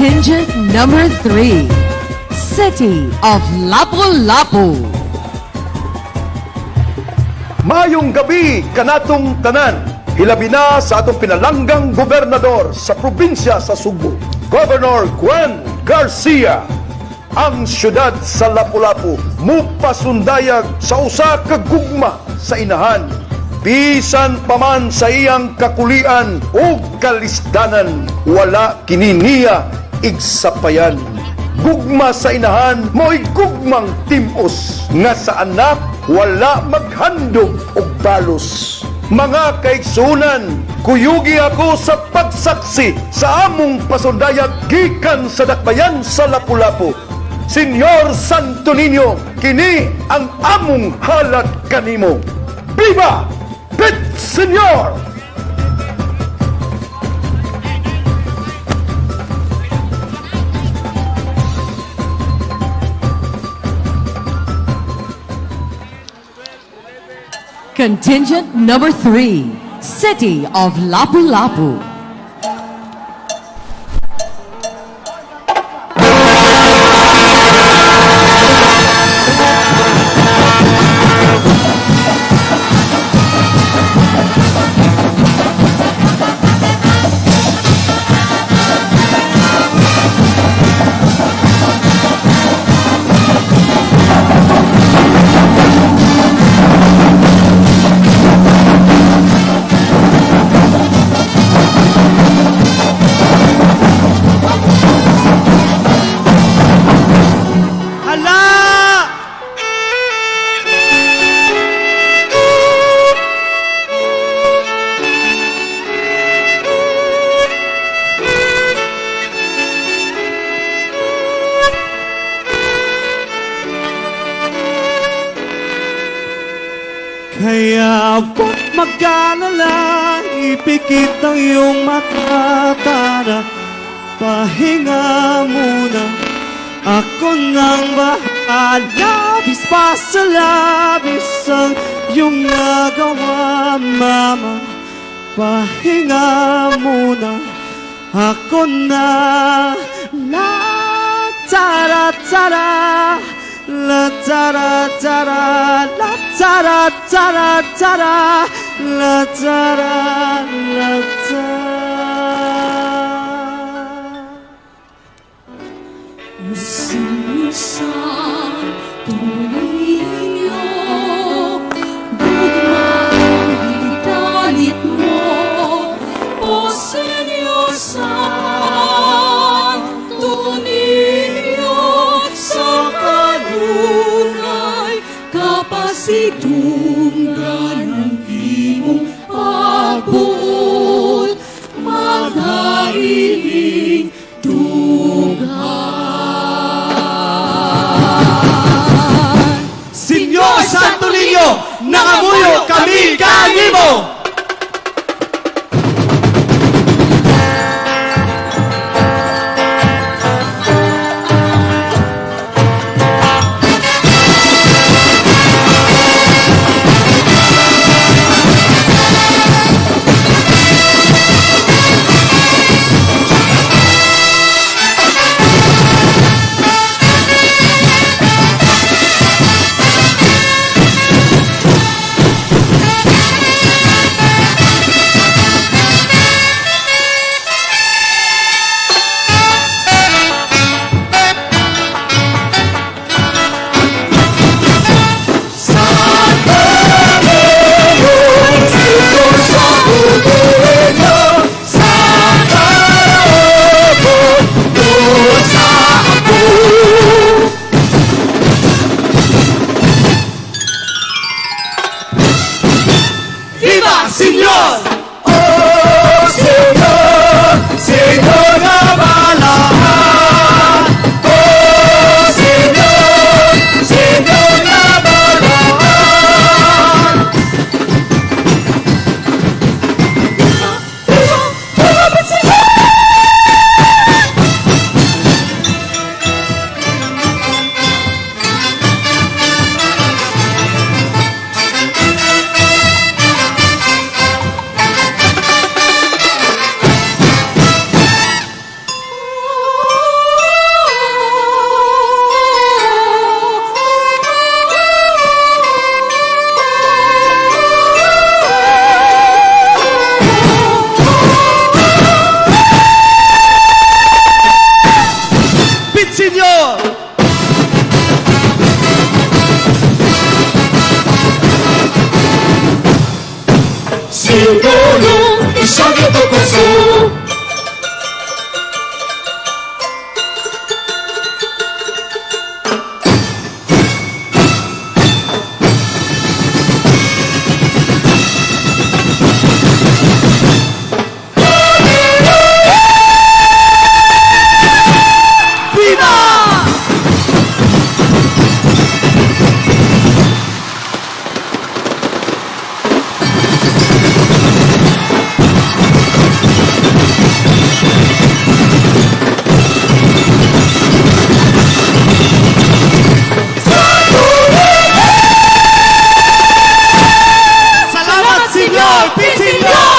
Contingent number 3, City of Lapu-Lapu. Mayong gabi kanatong tanan, hilabi na sa atong pinalanggang gobernador sa probinsya sa Subo, Governor Gwen Garcia. Ang syudad sa Lapu-Lapu mupasundayag sa usa ka gugma sa inahan, bisan paman sa iyang kakulian o kalisdanan, wala kini niya igsapayan. Gugma sa inahan mo'y gugmang timos, nga sa anak wala maghandog og balos. Mga kaigsunan, kuyugi ako sa pagsaksi sa among pasundayag gikan sa dakbayan sa Lapu-Lapu. Senyor Santo Niño, kini ang among halad kanimo. Viva Pit Senyor! Contingent number 3, City of Lapu-Lapu. Kaya huwag mag-alala, ipikit ang iyong mata, tara, pahinga muna. Ako nang bahala, labis pa sa labis ang iyong nagawa, mama. Pahinga muna, ako na, la, tara, tara. La tara tara, la tara tara tara, la tara la tara. Usan tuloy-inyo, gugma ang hitalit mo, o Senyor Santo Niño, sa kanunay kapasidunggan ng imong pagbuot, maghariling dughan. Senyor Santo Niño, nangamuyo kami kanimo. tulong, isang ito puso. Salamat, Senyor! Senyor!